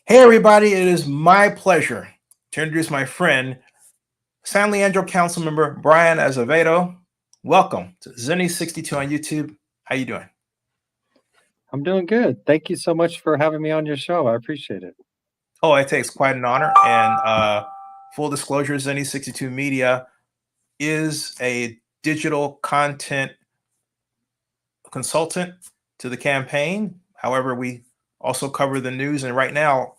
Hey, everybody, it is my pleasure to introduce my friend, San Leandro Councilmember Bryan Azevedo. Welcome to Zenny62 on YouTube. How you doing? I'm doing good. Thank you so much for having me on your show. I appreciate it. Oh, it takes quite an honor. And full disclosure, Zenny62 Media is a digital content consultant to the campaign. However, we also cover the news. And right now,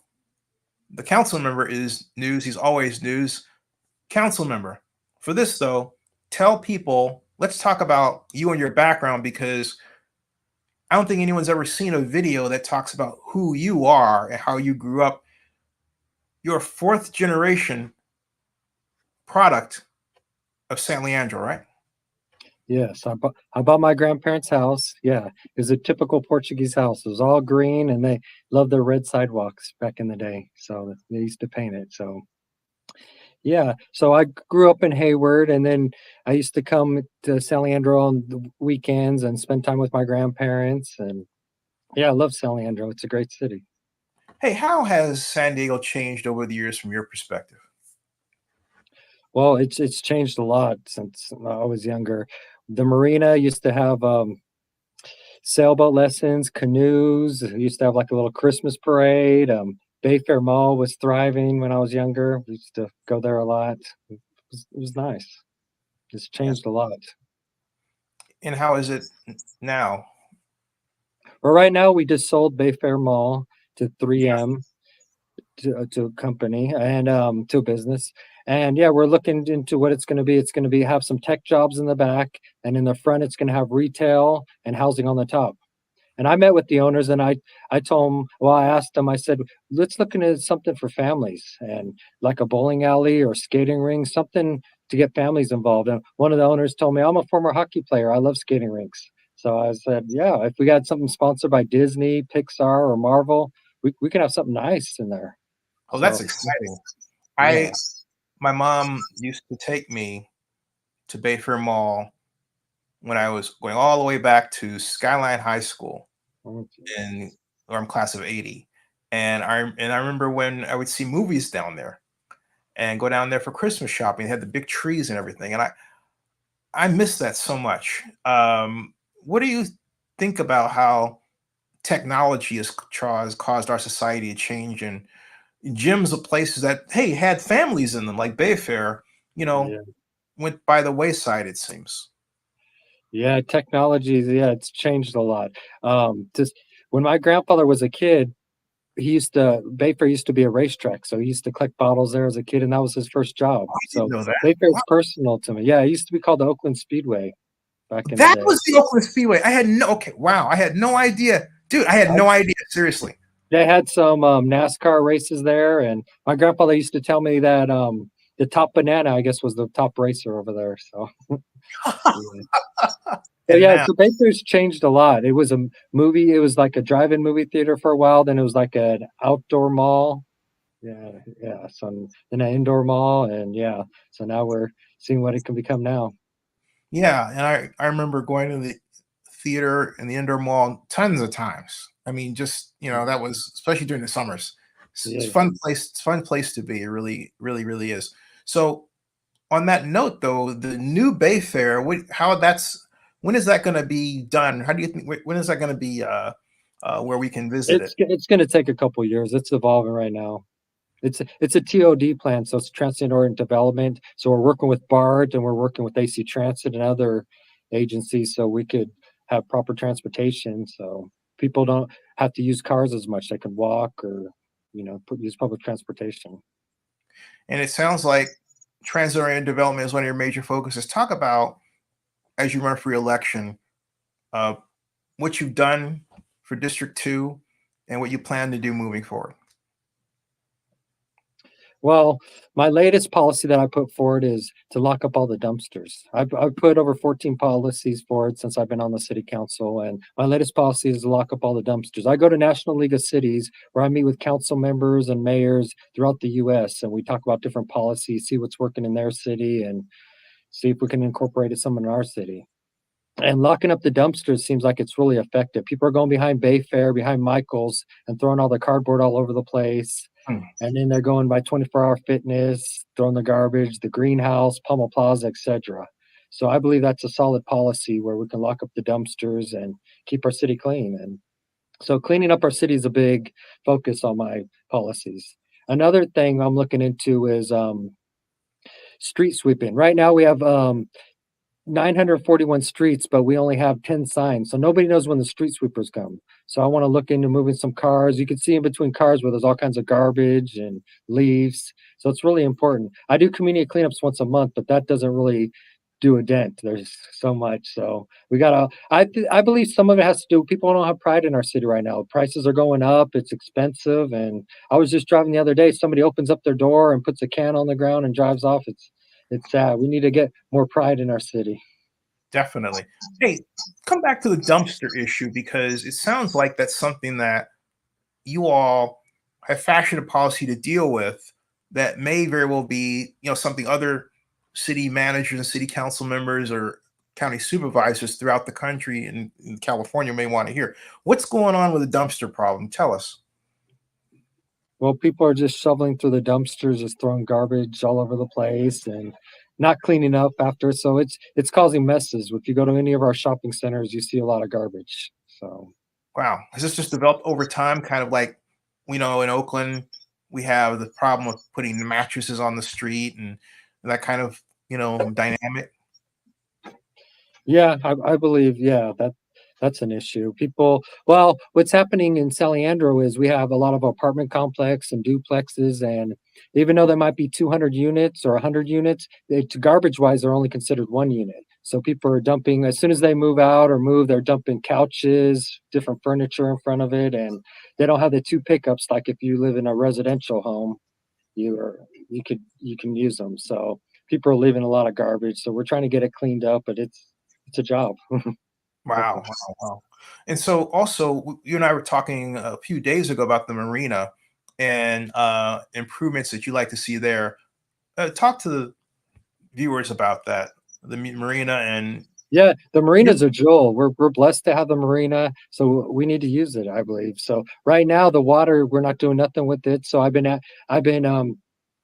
the council member is news. He's always news. Council member. For this, though, tell people, let's talk about you and your background, because I don't think anyone's ever seen a video that talks about who you are and how you grew up. You're a fourth generation product of San Leandro, right? Yes, I bought my grandparents' house. Yeah, it was a typical Portuguese house. It was all green, and they loved their red sidewalks back in the day. So they used to paint it. So yeah, so I grew up in Hayward, and then I used to come to San Leandro on the weekends and spend time with my grandparents. And yeah, I love San Leandro. It's a great city. Hey, how has San Diego changed over the years from your perspective? Well, it's changed a lot since I was younger. The marina used to have sailboat lessons, canoes. We used to have like a little Christmas parade. Bayfair Mall was thriving when I was younger. We used to go there a lot. It was nice. It's Yes. changed a lot. And how is it now? But right now, we just sold Bayfair Mall to Yeah. 3M, to a company and to a business. And yeah, we're looking into what it's going to be. It's going to be have some tech jobs in the back, and in the front, it's going to have retail and housing on the top. And I met with the owners, and I told them, well, I asked them, I said, let's look into something for families, and like a bowling alley or skating ring, something to get families involved. And one of the owners told me, I'm a former hockey player. I love skating rinks. So I said, yeah, if we got something sponsored by Disney, Pixar, or Marvel, we can have something nice in there. Oh, that's So exciting. yeah. I My mom used to take me to Bayfair Mall when I was going all the way back to Skyline High School in or I'm class of 80. And I remember when I would see movies down there and go down there for Christmas shopping. They had the big trees and everything. And I miss that so much. What do you think about how technology has caused our society to change, and gyms of places that, hey, had families in them, like Bayfair, you know, Yeah. went by the wayside, it seems. Yeah, technology, yeah, it's changed a lot. Just when my grandfather was a kid, he used to Bayfair used to be a racetrack, so he used to collect bottles there as a kid, and that was his first job. I didn't So know that. Bayfair's Wow. personal to me. Yeah, it used to be called the Oakland Speedway back in the That day. was the Oakland Speedway. I had no okay. Wow, I had no idea, dude. I had I, no idea. Seriously. they had some NASCAR races there, and my grandfather used to tell me that the top banana, I guess, was the top racer over there. So yeah. But And yeah, now, so Baker's changed a lot. It was a movie. It was like a drive-in movie theater for a while. Then it was like an outdoor mall. Yeah, yeah. So then an indoor mall, and yeah. So now we're seeing what it can become now. yeah, and I remember going to the theater in the indoor mall tons of times. I mean, just that was especially during the summers. It's Yeah. fun place. It's a fun place to be. It really, really, really is. So on that note, though, the new Bayfair, when is that going to be done? How do you think? When is that going to be where we can visit it? It's going to take a couple years. It's evolving right now. It's a TOD plan, so it's transit oriented development. So we're working with BART and we're working with AC Transit and other agencies, so we could have proper transportation. So people don't have to use cars as much; they can walk or use public transportation. And it sounds like transit-oriented development is one of your major focuses. Talk about, as you run for reelection, uh, what you've done for District 2 and what you plan to do moving forward. Well, my latest policy that I put forward is to lock up all the dumpsters. I've put over 14 policies forward since I've been on the city council, and my latest policy is to lock up all the dumpsters. I go to National League of Cities where I meet with council members and mayors throughout the U.S., and we talk about different policies, see what's working in their city, and see if we can incorporate it some in our city. And locking up the dumpsters seems like it's really effective. People are going behind Bayfair, behind Michael's, and throwing all the cardboard all over the place. Hmm, And then they're going by 24-hour fitness, throwing the garbage, the greenhouse, Pummel Plaza, etc. So I believe that's a solid policy where we can lock up the dumpsters and keep our city clean. And so cleaning up our city is a big focus on my policies. Another thing I'm looking into is street sweeping. Right now we have 941 streets, but we only have 10 signs. So nobody knows when the street sweepers come. So I want to look into moving some cars. You can see in between cars where there's all kinds of garbage and leaves. So it's really important. I do community cleanups once a month, but that doesn't really do a dent. There's so much. So we gotta I believe some of it has to do, people don't have pride in our city right now. Prices are going up, it's expensive. And I was just driving the other day, somebody opens up their door and puts a can on the ground and drives off. It's sad. We need to get more pride in our city. definitely. Hey, come back to the dumpster issue because it sounds like that's something that you all have fashioned a policy to deal with that may very well be, something other city managers and city council members or county supervisors throughout the country and in California may want to hear. What's going on with the dumpster problem? Tell us. Well, people are just shoveling through the dumpsters, just throwing garbage all over the place and not cleaning up after. So it's causing messes. If you go to any of our shopping centers, you see a lot of garbage. So Wow. Has this just developed over time? Kind of like, in Oakland, we have the problem of putting the mattresses on the street and that kind of, dynamic. yeah, I believe, yeah, that's an issue. People, well, what's happening in San Leandro is we have a lot of apartment complex and duplexes, and even though there might be 200 units or 100 units, garbage wise, they're only considered one unit. So people are dumping as soon as they move out or move, they're dumping couches, different furniture in front of it, and they don't have the two pickups like if you live in a residential home, you can use them. So people are leaving a lot of garbage. So we're trying to get it cleaned up, but it's a job. Wow, wow, wow. And so also you and I were talking a few days ago about the marina and improvements that you like to see there. Talk to the viewers about that, the marina and Yeah, the your marina's a jewel. We're blessed to have the marina, so we need to use it, I believe. So right now, the water, we're not doing nothing with it. So I've been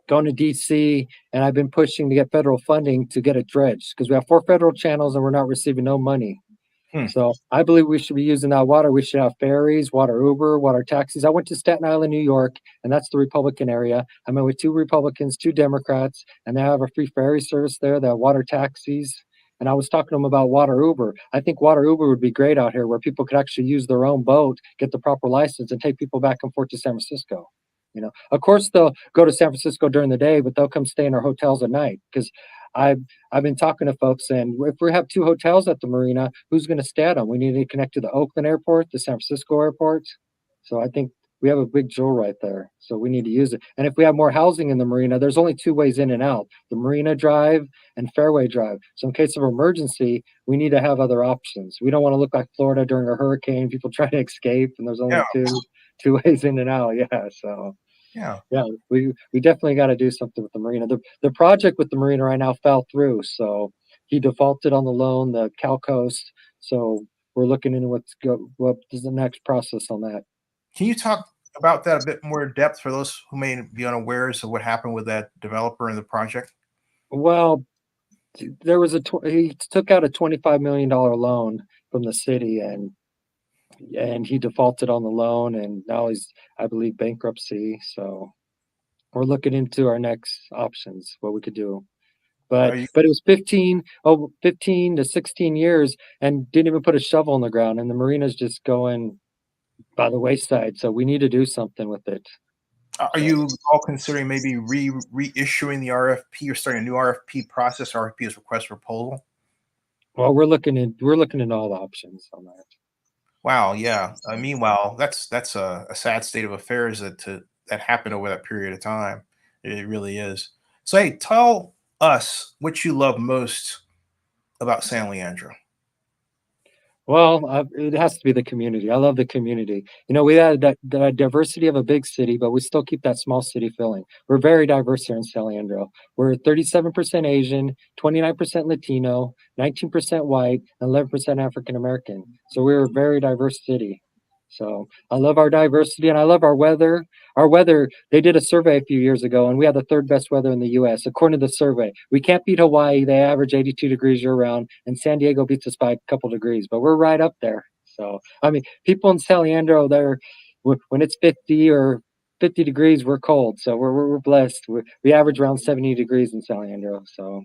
going to DC, and I've been pushing to get federal funding to get it dredged because we have 4 federal channels and we're not receiving no money. hmm, So I believe we should be using that water. We should have ferries, water Uber, water taxis. I went to Staten Island, New York, and that's the Republican area. I met with 2 Republicans, 2 Democrats, and they have a free ferry service there. They have water taxis. And I was talking to them about water Uber. I think water Uber would be great out here where people could actually use their own boat, get the proper license, and take people back and forth to San Francisco. Of course, they'll go to San Francisco during the day, but they'll come stay in our hotels at night because I've I've been talking to folks, and if we have 2 hotels at the marina, who's going to stay at them? We need to connect to the Oakland airport, the San Francisco airport. So I think we have a big jewel right there. So we need to use it. And if we have more housing in the marina, there's only 2 ways in and out: the Marina Drive and Fairway Drive. So in case of emergency, we need to have other options. We don't want to look like Florida during a hurricane, people trying to escape, and there's yeah, only two ways in and out. Yeah. So yeah. yeah, we definitely got to do something with the marina. The project with the marina right now fell through, so he defaulted on the loan, the Cal Coast. So we're looking into what is the next process on that. Can you talk about that a bit more in depth for those who may be unawares of what happened with that developer and the project? Well, there was he took out a $25 million loan from the city, and he defaulted on the loan, and now he's, I believe, bankruptcy. So we're looking into our next options, what we could do. Are But you it was 15 to 16 years and didn't even put a shovel in the ground, and the marina's just going by the wayside. So we need to do something with it. are So, you all considering maybe reissuing the RFP or starting a new RFP process? RFP is request for proposal. well, we're looking into all the options on that. Wow, yeah. Meanwhile, that's a sad state of affairs that happened over that period of time. It really is. So, hey, tell us what you love most about San Leandro. Well, it has to be the community. I love the community. We had the diversity of a big city, but we still keep that small city feeling. We're very diverse here in San Leandro. We're 37% Asian, 29% Latino, 19% white, and 11% African American. So we're a very diverse city. So I love our diversity and I love our weather. Our weather, they did a survey a few years ago and we had the third best weather in the US. According to the survey, we can't beat Hawaii. They average 82 degrees year round, and San Diego beats us by a couple degrees, but we're right up there. So, I mean, people in San Leandro, when it's 50 or 50 degrees, we're cold. So we're blessed. We average around 70 degrees in San Leandro. So,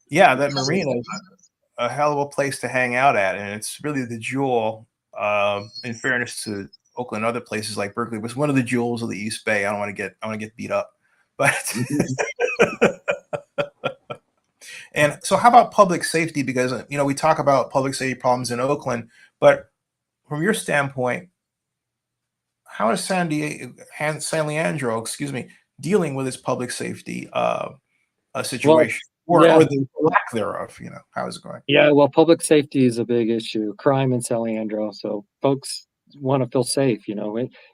Yeah, that marina is a hell of a place to hang out at, and it's really the jewel. In fairness to Oakland, and other places like Berkeley, was one of the jewels of the East Bay. I want to get beat up, but and so how about public safety? Because we talk about public safety problems in Oakland, but from your standpoint, how is San Leandro, excuse me, dealing with its public safety a well, situation, yeah. or the lack thereof? How is it going? Yeah, well, public safety is a big issue. Crime in San Leandro, so folks want to feel safe.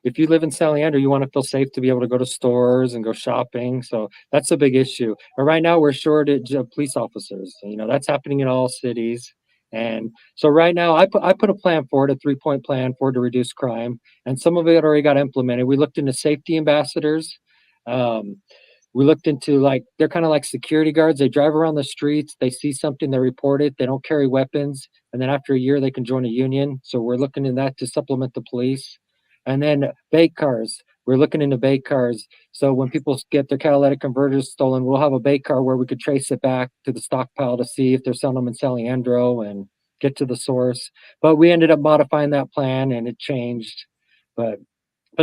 If you live in San Leandro, you want to feel safe to be able to go to stores and go shopping. So that's a big issue. And right now, we're shortage of police officers. That's happening in all cities. And so right now, I put a plan forward, a 3-point plan forward to reduce crime, and some of it already got implemented. We looked into safety ambassadors. Um, we looked into, like, they're kind of like security guards. They drive around the streets, they see something, they report it, they don't carry weapons, and then after a year they can join a union. So we're looking in that to supplement the police. And then bait cars, we're looking into bait cars. So when people get their catalytic converters stolen, we'll have a bait car where we could trace it back to the stockpile to see if they're selling them in San Leandro and get to the source. But we ended up modifying that plan and it changed. But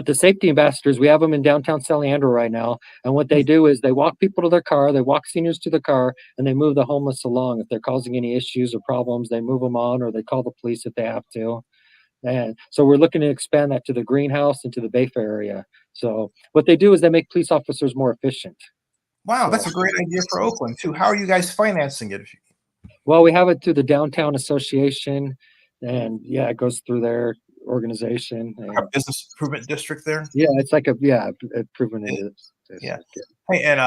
the safety ambassadors, we have them in downtown San Leandro right now. And what they do is they walk people to their car, they walk seniors to the car, and they move the homeless along. If they're causing any issues or problems, they move them on or they call the police if they have to. And so we're looking to expand that to the greenhouse and to the Bayfair area. So what they do is they make police officers more efficient. Wow, So, that's a great idea for Oakland too. How are you guys financing it? well, we have it through the downtown association, and yeah, it goes through their organization. Our And business improvement district there. yeah, it's like a proven it is. Yeah. Hey, and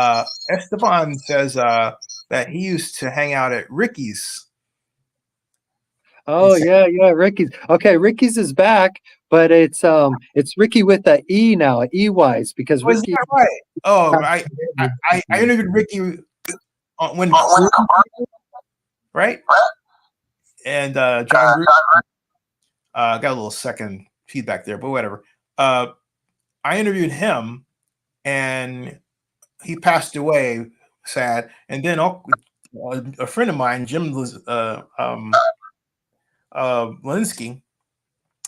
Esteban says that he used to hang out at Ricky's. Oh yeah, Ricky's. Okay, Ricky's is back, but it's Ricky with the E now, E-wise, because Oh, is Ricky. that right? Oh, I interviewed Ricky when right, and John Gruden got a little second feedback there, but whatever. I interviewed him, and he passed away, sad. And then a friend of mine, Jim Linsky,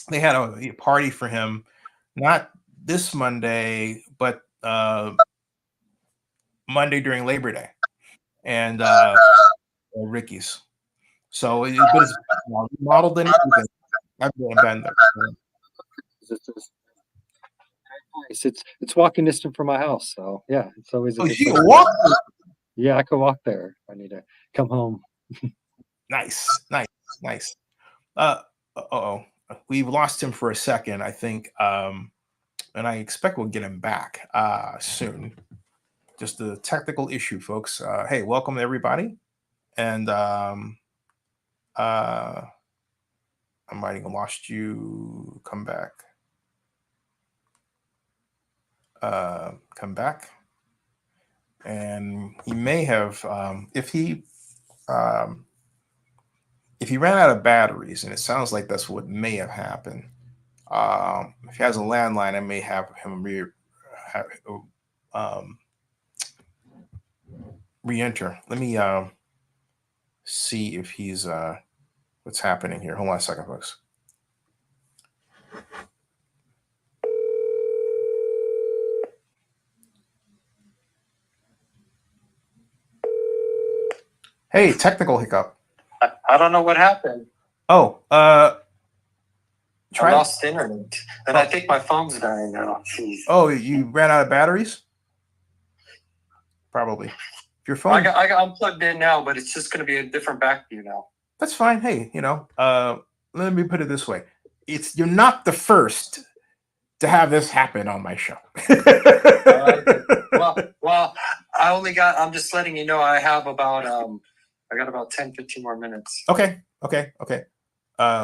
they had a party for him, not this Monday, but Monday during Labor Day, and Ricky's. So but it's modeled and everything. I've been there. It's walking distance from my house, so yeah, it's always a Oh, good you place. walk? Yeah, I could walk there if I need to come home. Nice, nice, nice. Oh, we've lost him for a second, I think, and I expect we'll get him back soon. Just a technical issue, folks. Hey, welcome everybody, and I might have lost you. Come back. Come back. And he may have, if he ran out of batteries, and it sounds like that's what may have happened. If he has a landline, I may have him re-enter. Let me see if he's what's happening here. Hold on a second, folks. Hey, technical hiccup. I don't know what happened. Oh, I lost internet, and I think my phone's dying now. Jeez. Oh, you ran out of batteries? Probably. If your phone, I'm plugged in now, but it's just going to be a different back view now. That's fine. Hey, let me put it this way: you're not the first to have this happen on my show. Well, I'm just letting you know I have about, I got about 10, 15 more minutes. Okay.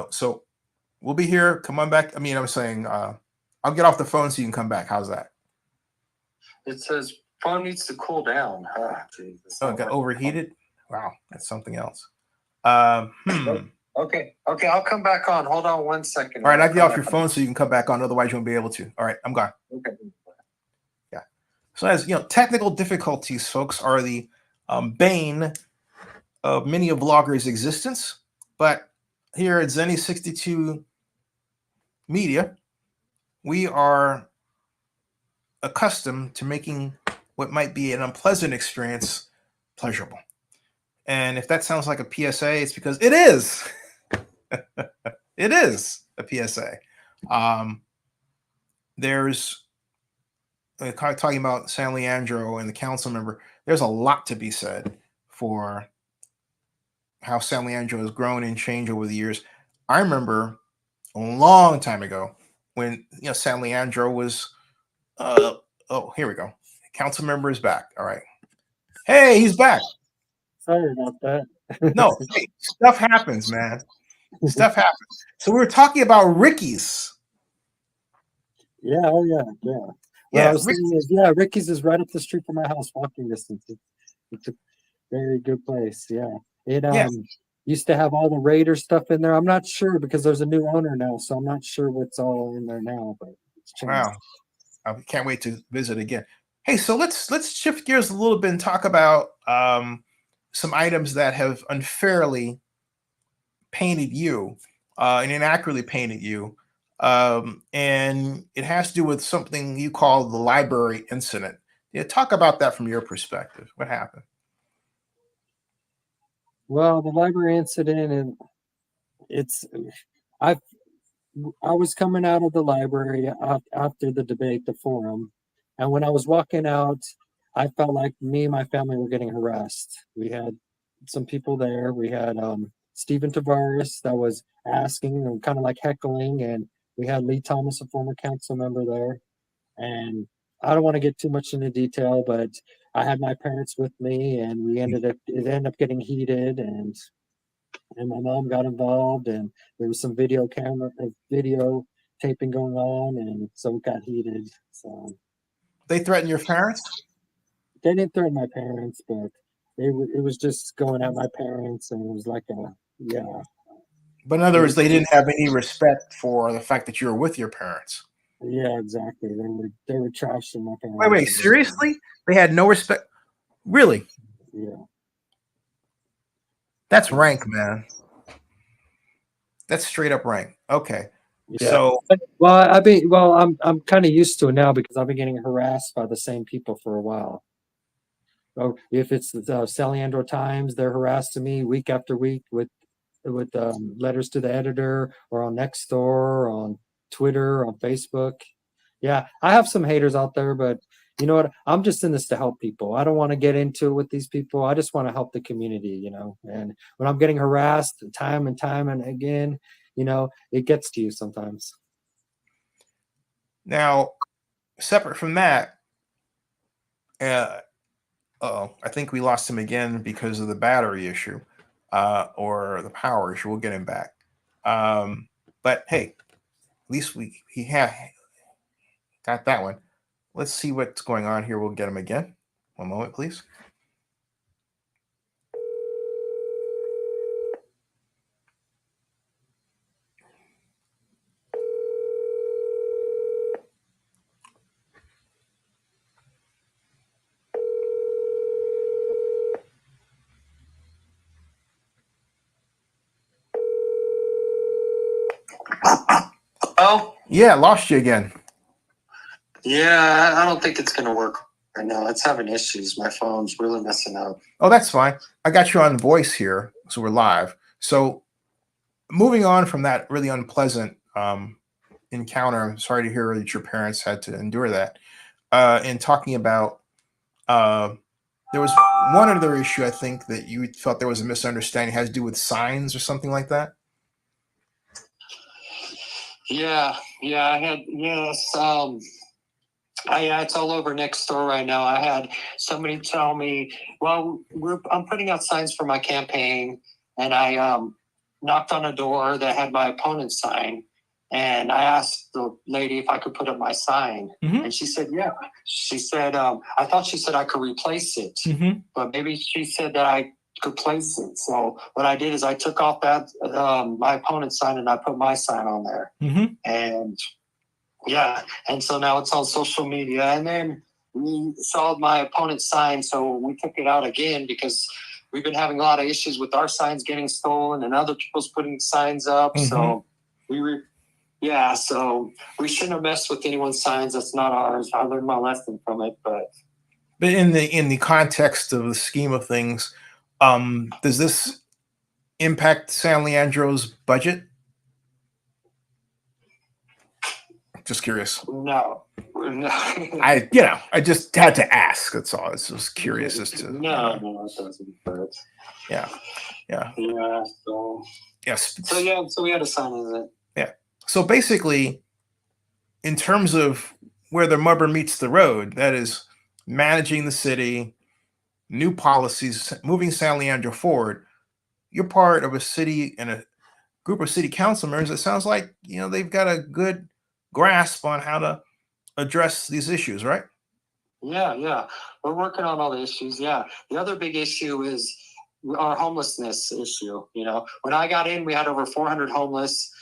So we'll be here. Come on back. I mean, I was saying, I'll get off the phone so you can come back. How's that? It says phone needs to cool down. It got overheated. Wow, that's something else. Okay, I'll come back on. Hold on 1 second. All right, I'll get off your phone so you can come back on. Otherwise, you won't be able to. All right, I'm gone. Okay. Yeah. So as you know, technical difficulties, folks, are the bane of many of bloggers' existence. But here at Zenny62 Media, we are accustomed to making what might be an unpleasant experience pleasurable. And if that sounds like a PSA, it's because it is. It is a PSA. There's talking about San Leandro and the council member. There's a lot to be said for how San Leandro has grown and changed over the years. I remember a long time ago when San Leandro was. Oh, here we go. Council member is back. All right. Hey, he's back. Sorry about that. No, hey, stuff happens, man. Stuff happens. So we were talking about Ricky's. Yeah, oh yeah. Well, Ricky's is right up the street from my house, walking distance. It's a very good place. Yeah. It used to have all the Raider stuff in there. I'm not sure because there's a new owner now, so I'm not sure what's all in there now, but it's changed. Wow. I can't wait to visit again. Hey, so let's shift gears a little bit and talk about some items that have unfairly painted you and inaccurately painted you. And it has to do with something you call the library incident. Yeah, talk about that from your perspective. What happened? Well, the library incident, and I was coming out of the library after the debate, the forum, and when I was walking out, I felt like me and my family were getting harassed. We had some people there. We had Stephen Tavares that was asking and kind of like heckling, and we had Lee Thomas, a former council member there. And I don't want to get too much into detail, but I had my parents with me, and it ended up getting heated, and my mom got involved, and there was some video taping going on, and so it got heated. So they threatened your parents? They didn't threaten my parents, but it was just going at my parents, and it was like yeah. But in other words, they didn't have any respect for the fact that you were with your parents. Yeah, exactly. They were trashing my parents. Wait, seriously? They had no respect? Really? Yeah. That's rank, man. That's straight up rank. Okay. Yeah. So, I'm kind of used to it now because I've been getting harassed by the same people for a while. So if it's the San Leandro Times, they're harassing me week after week with letters to the editor, or on Nextdoor, on Twitter, on Facebook. Yeah, I have some haters out there, but you know what? I'm just in this to help people. I don't want to get into it with these people. I just want to help the community, And when I'm getting harassed time and time and again, it gets to you sometimes. Now, separate from that, I think we lost him again because of the battery issue or the power issue. We'll get him back. But hey, at least he got that one. Let's see what's going on here. We'll get him again. One moment, please. Oh, yeah, lost you again. Yeah, I don't think it's going to work right now. It's having issues. My phone's really messing up. Oh, that's fine. I got you on voice here, so we're live. So moving on from that really unpleasant encounter, I'm sorry to hear that your parents had to endure that. And talking about, there was one other issue I think that you felt there was a misunderstanding, it has to do with signs or something like that. Yeah, I had, yes. It's all over next door right now. I had somebody tell me, well, I'm putting out signs for my campaign, and I knocked on a door that had my opponent's sign, and I asked the lady if I could put up my sign, and she said, yeah. She said, I thought she said I could replace it, but maybe she said that I could place it. So what I did is I took off that my opponent's sign and I put my sign on there, and yeah, and so now it's on social media. And then we saw my opponent's sign, so we took it out again because we've been having a lot of issues with our signs getting stolen and other people's putting signs up. So so we shouldn't have messed with anyone's signs. That's not ours. I learned my lesson from it, but in the context of the scheme of things, does this impact San Leandro's budget? Just curious. No. I just had to ask. That's all. I was just curious as to. No, it doesn't. But yeah. So yes. So we had a sign of it. Yeah. So basically, in terms of where the rubber meets the road, that is managing the city, new policies, moving San Leandro forward. You're part of a city and a group of city council members. It sounds like they've got a good grasp on how to address these issues, right? Yeah. We're working on all the issues. Yeah. The other big issue is our homelessness issue. When I got in, we had over 400 homeless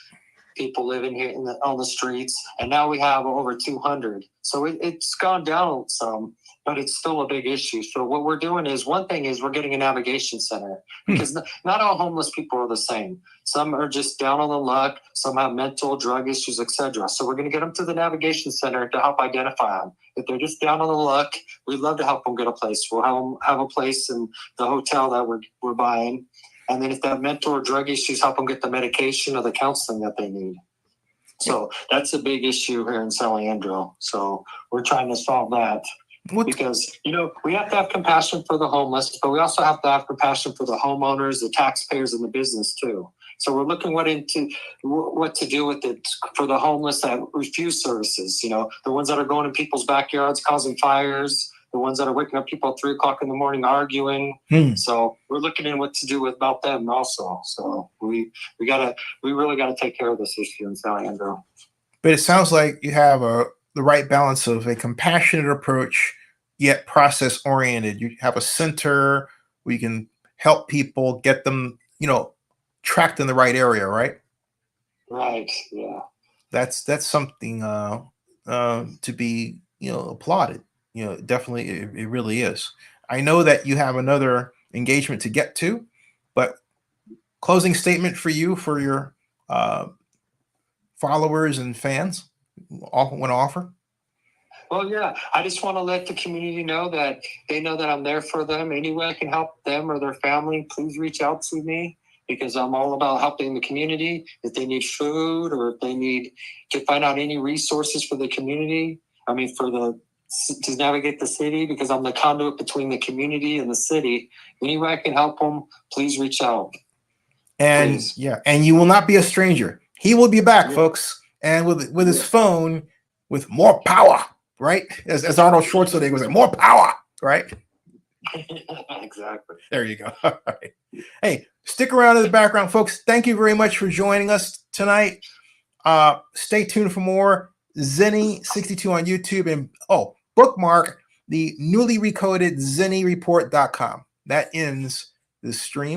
people living here on the streets, and now we have over 200. So it's gone down some, but it's still a big issue. So what we're doing is, one thing is we're getting a navigation center, because not all homeless people are the same. Some are just down on the luck. Some have mental, drug issues, etc. So we're going to get them to the navigation center to help identify them. If they're just down on the luck, we'd love to help them get a place. We'll have a place in the hotel that we're buying. And then if they have mental or drug issues, help them get the medication or the counseling that they need. So that's a big issue here in San Leandro. So we're trying to solve that. Because, we have to have compassion for the homeless, but we also have to have compassion for the homeowners, the taxpayers, and the business too. So we're looking what to do with it for the homeless that refuse services, the ones that are going in people's backyards causing fires, the ones that are waking up people at 3 o'clock in the morning arguing. So we're looking at what to do about them also. So we really gotta take care of this issue in San Leandro. But it sounds like you have the right balance of a compassionate approach, yet process oriented. You have a center where you can help people, get them, tracked in the right area, right? Right. Yeah. That's something to be applauded. Definitely it really is. I know that you have another engagement to get to, but closing statement for you, for your followers and fans, want to offer? Well, yeah, I just want to let the community know that they know that I'm there for them. Any way I can help them or their family, please reach out to me, because I'm all about helping the community. If they need food, or if they need to find out any resources for the community, to navigate the city, because I'm the conduit between the community and the city. Any way I can help them, please reach out. And please. And you will not be a stranger. He will be back, folks, and with his phone, with more power, right? As Arnold Schwarzenegger was like, more power, right? Exactly. There you go. All right. Hey, stick around in the background, folks. Thank you very much for joining us tonight. Stay tuned for more. Zenny62 on YouTube, and bookmark the newly recoded ZennyReport.com. That ends the stream.